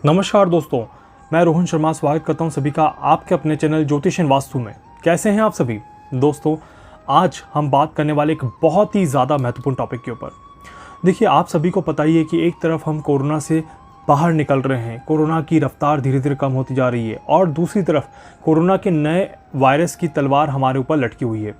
नमस्कार दोस्तों, मैं रोहन शर्मा स्वागत करता हूं सभी का आपके अपने चैनल ज्योतिष एंड वास्तु में। कैसे हैं आप सभी दोस्तों? आज हम बात करने वाले एक बहुत ही ज़्यादा महत्वपूर्ण टॉपिक के ऊपर। देखिए, आप सभी को पता ही है कि एक तरफ हम कोरोना से बाहर निकल रहे हैं, कोरोना की रफ्तार धीरे धीरे कम होती जा रही है, और दूसरी तरफ कोरोना के नए वायरस की तलवार हमारे ऊपर लटकी हुई है।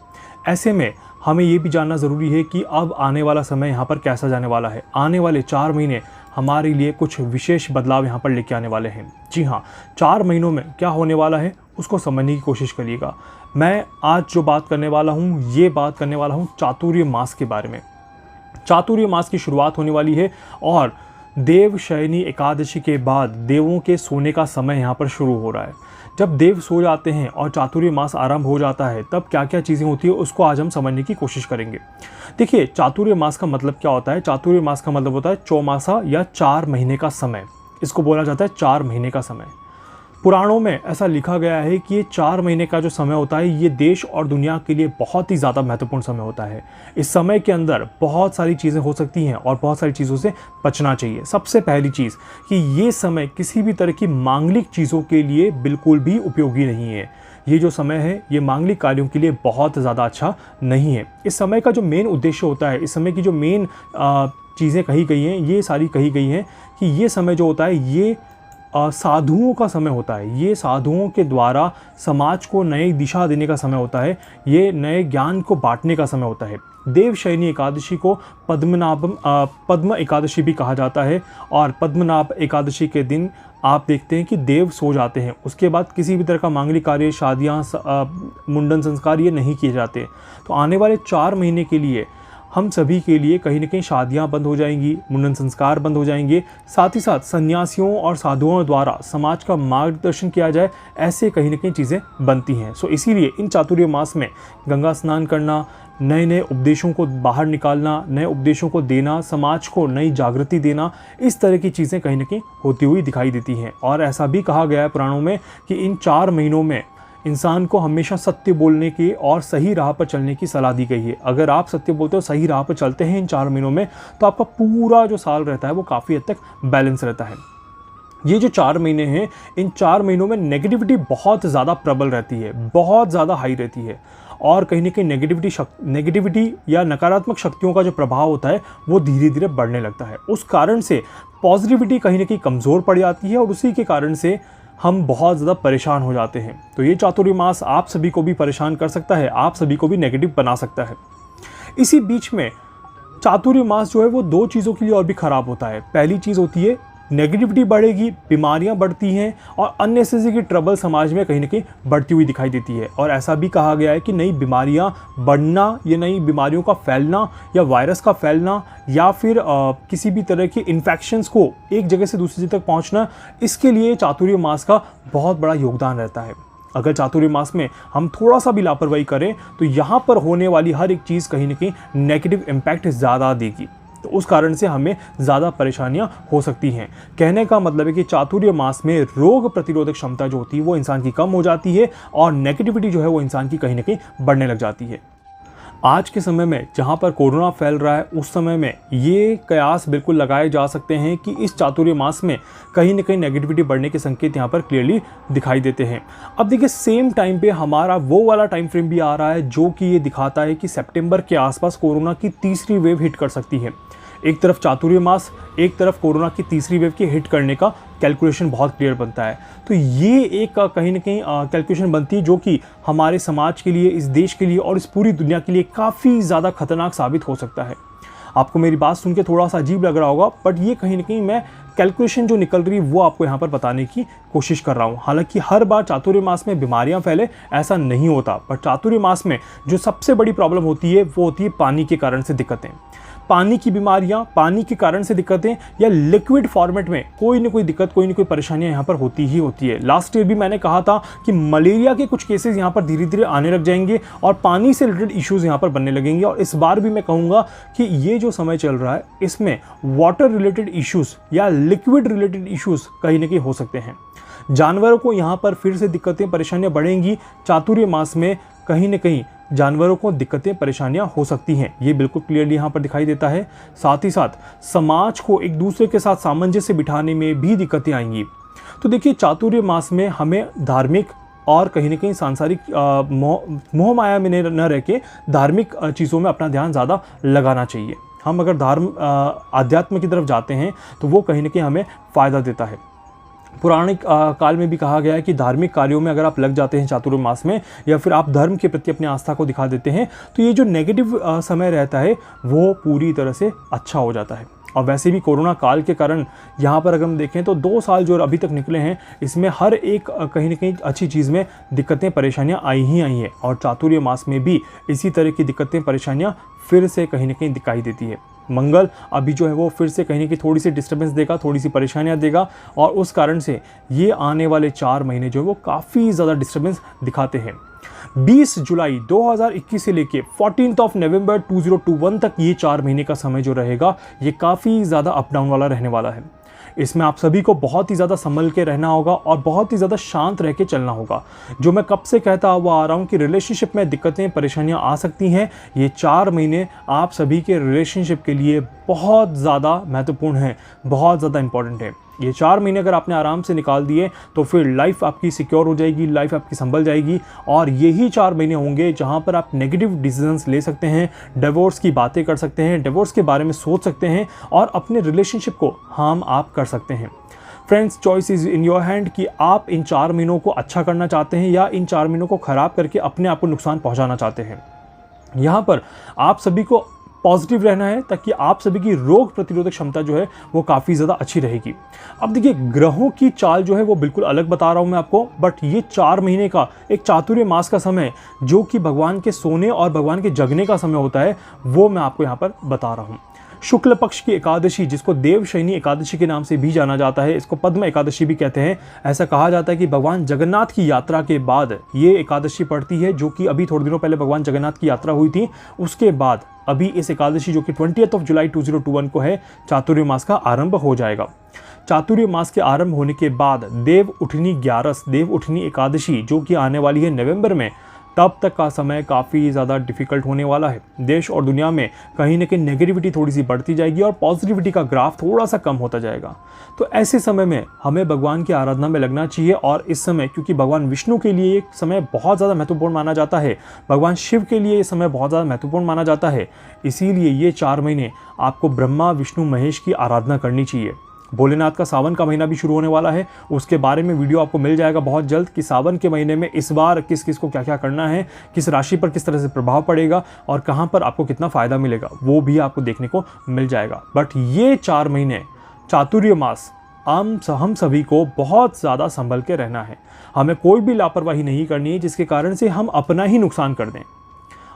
ऐसे में हमें ये भी जानना ज़रूरी है कि अब आने वाला समय यहाँ पर कैसा जाने वाला है। आने वाले 4 महीने हमारे लिए कुछ विशेष बदलाव यहाँ पर लेके आने वाले हैं। जी हाँ, 4 महीनों में क्या होने वाला है उसको समझने की कोशिश करिएगा। मैं आज जो बात करने वाला हूँ, ये बात करने वाला हूँ चातुर्य मास के बारे में। चातुर्य मास की शुरुआत होने वाली है और देवशयनी एकादशी के बाद देवों के सोने का समय यहाँ पर शुरू हो रहा है। जब देव सो जाते हैं और चातुर्य मास आरंभ हो जाता है, तब क्या क्या चीज़ें होती है उसको आज हम समझने की कोशिश करेंगे। देखिए, चातुर्य मास का मतलब क्या होता है? चातुर्य मास का मतलब होता है चौमासा या 4 महीने का समय। इसको बोला जाता है 4 महीने का समय। पुराणों में ऐसा लिखा गया है कि ये 4 महीने का जो समय होता है, ये देश और दुनिया के लिए बहुत ही ज़्यादा महत्वपूर्ण समय होता है। इस समय के अंदर बहुत सारी चीज़ें हो सकती हैं और बहुत सारी चीज़ों से बचना चाहिए। सबसे पहली चीज़ कि ये समय किसी भी तरह की मांगलिक चीज़ों के लिए बिल्कुल भी उपयोगी नहीं है। ये जो समय है, ये मांगलिक कार्यों के लिए बहुत ज़्यादा अच्छा नहीं है। इस समय का जो मेन उद्देश्य होता है, इस समय की जो मेन चीज़ें कही गई हैं, ये सारी कही गई हैं कि ये समय जो होता है, ये साधुओं का समय होता है। ये साधुओं के द्वारा समाज को नई दिशा देने का समय होता है। ये नए ज्ञान को बांटने का समय होता है। देवशयनी एकादशी को पद्म एकादशी भी कहा जाता है, और पद्मनाभ एकादशी के दिन आप देखते हैं कि देव सो जाते हैं। उसके बाद किसी भी तरह का मांगलिक कार्य, शादियाँ, मुंडन संस्कार ये नहीं किए जाते। तो आने वाले 4 महीने के लिए हम सभी के लिए कहीं ना कहीं शादियां बंद हो जाएंगी, मुंडन संस्कार बंद हो जाएंगे। साथ ही साथ सन्यासियों और साधुओं द्वारा समाज का मार्गदर्शन किया जाए, ऐसे कहीं ना कहीं चीज़ें बनती हैं। सो इसीलिए इन चातुर्य मास में गंगा स्नान करना, नए नए उपदेशों को बाहर निकालना, नए उपदेशों को देना, समाज को नई जागृति देना, इस तरह की चीज़ें कहीं ना कहीं होती हुई दिखाई देती हैं। और ऐसा भी कहा गया है पुराणों में कि इन 4 महीनों में इंसान को हमेशा सत्य बोलने की और सही राह पर चलने की सलाह दी गई है। अगर आप सत्य बोलते हो, सही राह पर चलते हैं इन 4 महीनों में, तो आपका पूरा जो साल रहता है वो काफ़ी हद तक बैलेंस रहता है। ये जो 4 महीने हैं, इन 4 महीनों में नेगेटिविटी बहुत ज़्यादा प्रबल रहती है, बहुत ज़्यादा हाई रहती है, और कहीं ना कहीं नेगेटिविटी या नकारात्मक शक्तियों का जो प्रभाव होता है वो धीरे धीरे बढ़ने लगता है। उस कारण से पॉजिटिविटी कहीं ना कहीं कमज़ोर पड़ जाती है, और उसी के कारण से हम बहुत ज़्यादा परेशान हो जाते हैं। तो ये चातुर्य मास आप सभी को भी परेशान कर सकता है, आप सभी को भी नेगेटिव बना सकता है। इसी बीच में चातुर्य मास जो है वो 2 चीज़ों के लिए और भी ख़राब होता है। पहली चीज़ होती है नेगेटिविटी बढ़ेगी, बीमारियां बढ़ती हैं, और अननेसेसरी की ट्रबल समाज में कहीं ना कहीं बढ़ती हुई दिखाई देती है। और ऐसा भी कहा गया है कि नई बीमारियां बढ़ना, या नई बीमारियों का फैलना, या वायरस का फैलना, या फिर किसी भी तरह के इन्फेक्शंस को एक जगह से दूसरी जगह तक पहुंचना, इसके लिए चातुर्य मास का बहुत बड़ा योगदान रहता है। अगर चातुर्य मास में हम थोड़ा सा भी लापरवाही करें तो यहाँ पर होने वाली हर एक चीज़ कहीं ना कहीं नेगेटिव इम्पैक्ट ज़्यादा देगी। तो उस कारण से हमें ज़्यादा परेशानियां हो सकती हैं। कहने का मतलब है कि चातुर्य मास में रोग प्रतिरोधक क्षमता जो होती है वो इंसान की कम हो जाती है, और नेगेटिविटी जो है वो इंसान की कहीं ना कहीं बढ़ने लग जाती है। आज के समय में जहाँ पर कोरोना फैल रहा है, उस समय में ये कयास बिल्कुल लगाए जा सकते हैं कि इस चातुर्य मास में कहीं ना कहीं नेगेटिविटी बढ़ने के संकेत यहाँ पर क्लियरली दिखाई देते हैं। अब देखिए, सेम टाइम पे हमारा वो वाला टाइम फ्रेम भी आ रहा है जो कि ये दिखाता है कि सितंबर के आसपास कोरोना की तीसरी वेव हिट कर सकती है। एक तरफ चातुर्य मास, एक तरफ कोरोना की तीसरी वेव की हिट करने का कैलकुलेशन बहुत क्लियर बनता है। तो ये एक कहीं ना कहीं कैलकुलेशन बनती है जो कि हमारे समाज के लिए, इस देश के लिए और इस पूरी दुनिया के लिए काफ़ी ज़्यादा खतरनाक साबित हो सकता है। आपको मेरी बात सुन के थोड़ा सा अजीब लग रहा होगा, बट ये कहीं ना कहीं मैं कैलकुलेशन जो निकल रही है वो आपको यहाँ पर बताने की कोशिश कर रहा हूँ। हालांकि हर बार चातुर्य मास में बीमारियाँ फैले ऐसा नहीं होता, पर चातुर्य मास में जो सबसे बड़ी प्रॉब्लम होती है वो होती है पानी के कारण से दिक्कतें। पानी की बीमारियां, पानी के कारण से दिक्कतें, या लिक्विड फॉर्मेट में कोई ना कोई दिक्कत, कोई ना कोई परेशानियां यहाँ पर होती ही होती है। लास्ट ईयर भी मैंने कहा था कि मलेरिया के कुछ केसेस यहाँ पर धीरे धीरे आने लग जाएंगे और पानी से रिलेटेड इश्यूज यहाँ पर बनने लगेंगे। और इस बार भी मैं कहूँगा कि ये जो समय चल रहा है इसमें वाटर रिलेटेड इश्यूज या लिक्विड रिलेटेड इश्यूज कहीं ना कहीं हो सकते हैं। जानवरों को यहाँ पर फिर से दिक्कतें, परेशानियाँ बढ़ेंगी। चातुर्य मास में कहीं ना कहीं जानवरों को दिक्कतें परेशानियां हो सकती हैं, ये बिल्कुल क्लियरली यहाँ पर दिखाई देता है। साथ ही साथ समाज को एक दूसरे के साथ सामंजस्य बिठाने में भी दिक्कतें आएंगी। तो देखिए, चातुर्य मास में हमें धार्मिक और कहीं ना कहीं सांसारिक मोह माया में न रह के धार्मिक चीज़ों में अपना ध्यान ज़्यादा लगाना चाहिए। हम अगर आध्यात्म की तरफ जाते हैं तो वो कहीं ना कहीं हमें फ़ायदा देता है। पुराणिक काल में भी कहा गया है कि धार्मिक कार्यों में अगर आप लग जाते हैं चातुर्मास में, या फिर आप धर्म के प्रति अपनी आस्था को दिखा देते हैं, तो ये जो नेगेटिव समय रहता है वो पूरी तरह से अच्छा हो जाता है। और वैसे भी कोरोना काल के कारण यहाँ पर अगर हम देखें तो 2 साल जो अभी तक निकले हैं, इसमें हर एक कहीं ना कहीं अच्छी चीज़ में दिक्कतें परेशानियाँ आई हैं। और चातुर्य मास में भी इसी तरह की दिक्कतें परेशानियाँ फिर से कहीं ना कहीं दिखाई देती है। मंगल अभी जो है वो फिर से कहीं ना कहीं थोड़ी सी डिस्टर्बेंस देगा, थोड़ी सी परेशानियां देगा, और उस कारण से ये आने वाले 4 महीने जो है वो काफ़ी ज़्यादा डिस्टर्बेंस दिखाते हैं। 20 जुलाई 2021 से लेके 14 नवंबर 2021 तक ये 4 महीने का समय जो रहेगा, ये काफ़ी ज़्यादा अप डाउन वाला रहने वाला है। इसमें आप सभी को बहुत ही ज़्यादा संभल के रहना होगा और बहुत ही ज़्यादा शांत रह के चलना होगा। जो मैं कब से कहता हुआ आ रहा हूँ कि रिलेशनशिप में दिक्कतें परेशानियाँ आ सकती हैं, ये 4 महीने आप सभी के रिलेशनशिप के लिए बहुत ज़्यादा महत्वपूर्ण है, बहुत ज़्यादा इंपॉर्टेंट है। ये 4 महीने अगर आपने आराम से निकाल दिए तो फिर लाइफ आपकी सिक्योर हो जाएगी, लाइफ आपकी संभल जाएगी। और यही 4 महीने होंगे जहाँ पर आप नेगेटिव डिसीजंस ले सकते हैं, डिवोर्स की बातें कर सकते हैं, डिवोर्स के बारे में सोच सकते हैं और अपने रिलेशनशिप को हार्म आप कर सकते हैं। Friends, choice is in your hand कि आप इन 4 महीनों को अच्छा करना चाहते हैं या इन 4 महीनों को ख़राब करके अपने आप को नुकसान पहुँचाना चाहते हैं। यहाँ पर आप सभी को पॉजिटिव रहना है ताकि आप सभी की रोग प्रतिरोधक क्षमता जो है वो काफ़ी ज़्यादा अच्छी रहेगी। अब देखिए, ग्रहों की चाल जो है वो बिल्कुल अलग बता रहा हूँ मैं आपको, बट ये 4 महीने का एक चातुर्य मास का समय जो कि भगवान के सोने और भगवान के जगने का समय होता है, वो मैं आपको यहाँ पर बता रहा हूँ। शुक्ल पक्ष की एकादशी, जिसको देवशयनी एकादशी के नाम से भी जाना जाता है, इसको पद्म एकादशी भी कहते हैं। ऐसा कहा जाता है कि भगवान जगन्नाथ की यात्रा के बाद ये एकादशी पड़ती है, जो कि अभी थोड़े दिनों पहले भगवान जगन्नाथ की यात्रा हुई थी, उसके बाद अभी इस एकादशी जो कि 20 जुलाई 2021 को है, चातुर्य मास का आरंभ हो जाएगा। चातुर्य मास के आरंभ होने के बाद देव उठनी 11, देव उठनी एकादशी जो कि आने वाली है नवंबर में, तब तक का समय काफ़ी ज़्यादा डिफ़िकल्ट होने वाला है। देश और दुनिया में कहीं ना कहीं नेगेटिविटी थोड़ी सी बढ़ती जाएगी और पॉजिटिविटी का ग्राफ थोड़ा सा कम होता जाएगा। तो ऐसे समय में हमें भगवान की आराधना में लगना चाहिए। और इस समय, क्योंकि भगवान विष्णु के लिए ये समय बहुत ज़्यादा महत्वपूर्ण माना जाता है, भगवान शिव के लिए ये समय बहुत ज़्यादा महत्वपूर्ण माना जाता है, इसीलिए ये 4 महीने आपको ब्रह्मा विष्णु महेश की आराधना करनी चाहिए। भोलेनाथ का सावन का महीना भी शुरू होने वाला है, उसके बारे में वीडियो आपको मिल जाएगा बहुत जल्द कि सावन के महीने में इस बार किस किस को क्या क्या करना है, किस राशि पर किस तरह से प्रभाव पड़ेगा और कहाँ पर आपको कितना फ़ायदा मिलेगा, वो भी आपको देखने को मिल जाएगा। बट ये 4 महीने चातुर्य मास हम सभी को बहुत ज़्यादा संभल के रहना है। हमें कोई भी लापरवाही नहीं करनी है जिसके कारण से हम अपना ही नुकसान कर दें।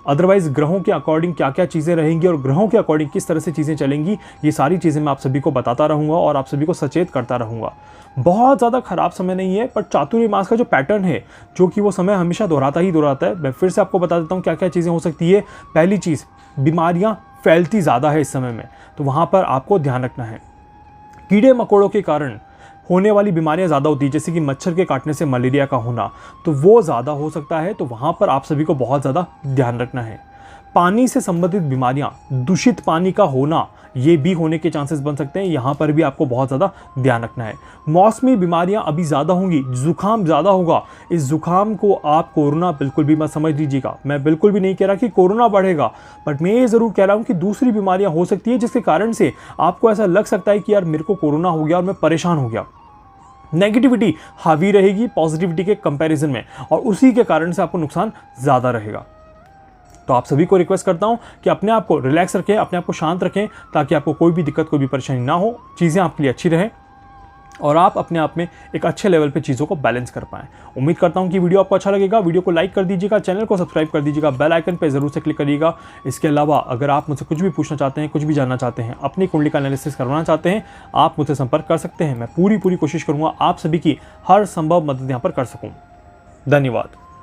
अदरवाइज़ ग्रहों के अकॉर्डिंग क्या क्या चीज़ें रहेंगी और ग्रहों के अकॉर्डिंग किस तरह से चीज़ें चलेंगी, ये सारी चीज़ें मैं आप सभी को बताता रहूँगा और आप सभी को सचेत करता रहूँगा। बहुत ज़्यादा ख़राब समय नहीं है, पर चातुर्य मास का जो पैटर्न है, जो कि वो समय हमेशा दोहराता है। मैं फिर से आपको बता देता हूँ क्या क्या चीज़ें हो सकती है। पहली चीज़, बीमारियाँ फैलती ज़्यादा है इस समय में, तो वहाँ पर आपको ध्यान रखना है। कीड़े मकोड़ों के कारण होने वाली बीमारियां ज़्यादा होती है, जैसे कि मच्छर के काटने से मलेरिया का होना, तो वो ज़्यादा हो सकता है, तो वहाँ पर आप सभी को बहुत ज़्यादा ध्यान रखना है। पानी से संबंधित बीमारियां, दूषित पानी का होना, ये भी होने के चांसेस बन सकते हैं, यहाँ पर भी आपको बहुत ज़्यादा ध्यान रखना है। मौसमी बीमारियां अभी ज़्यादा होंगी, जुकाम ज़्यादा होगा। इस जुकाम को आप कोरोना बिल्कुल भी मत समझ लीजिएगा। मैं बिल्कुल भी नहीं कह रहा कि कोरोना बढ़ेगा, बट मैं ये ज़रूर कह रहा हूँ कि दूसरी बीमारियाँ हो सकती है जिसके कारण से आपको ऐसा लग सकता है कि यार मेरे को कोरोना हो गया और मैं परेशान हो गया। नेगेटिविटी हावी रहेगी पॉजिटिविटी के कंपैरिजन में, और उसी के कारण से आपको नुकसान ज़्यादा रहेगा। तो आप सभी को रिक्वेस्ट करता हूं कि अपने आप को रिलैक्स रखें, अपने आप को शांत रखें, ताकि आपको कोई भी दिक्कत, कोई भी परेशानी ना हो, चीज़ें आपके लिए अच्छी रहें और आप अपने आप में एक अच्छे लेवल पे चीज़ों को बैलेंस कर पाएँ। उम्मीद करता हूं कि वीडियो आपको अच्छा लगेगा। वीडियो को लाइक कर दीजिएगा, चैनल को सब्सक्राइब कर दीजिएगा, बेल आइकन पे ज़रूर से क्लिक करिएगा। इसके अलावा अगर आप मुझसे कुछ भी पूछना चाहते हैं, कुछ भी जानना चाहते हैं, अपनी कुंडली का एनालिसिस करवाना चाहते हैं, आप मुझसे संपर्क कर सकते हैं। मैं पूरी कोशिश करूँगा आप सभी की हर संभव मदद यहाँ पर कर सकूँ। धन्यवाद।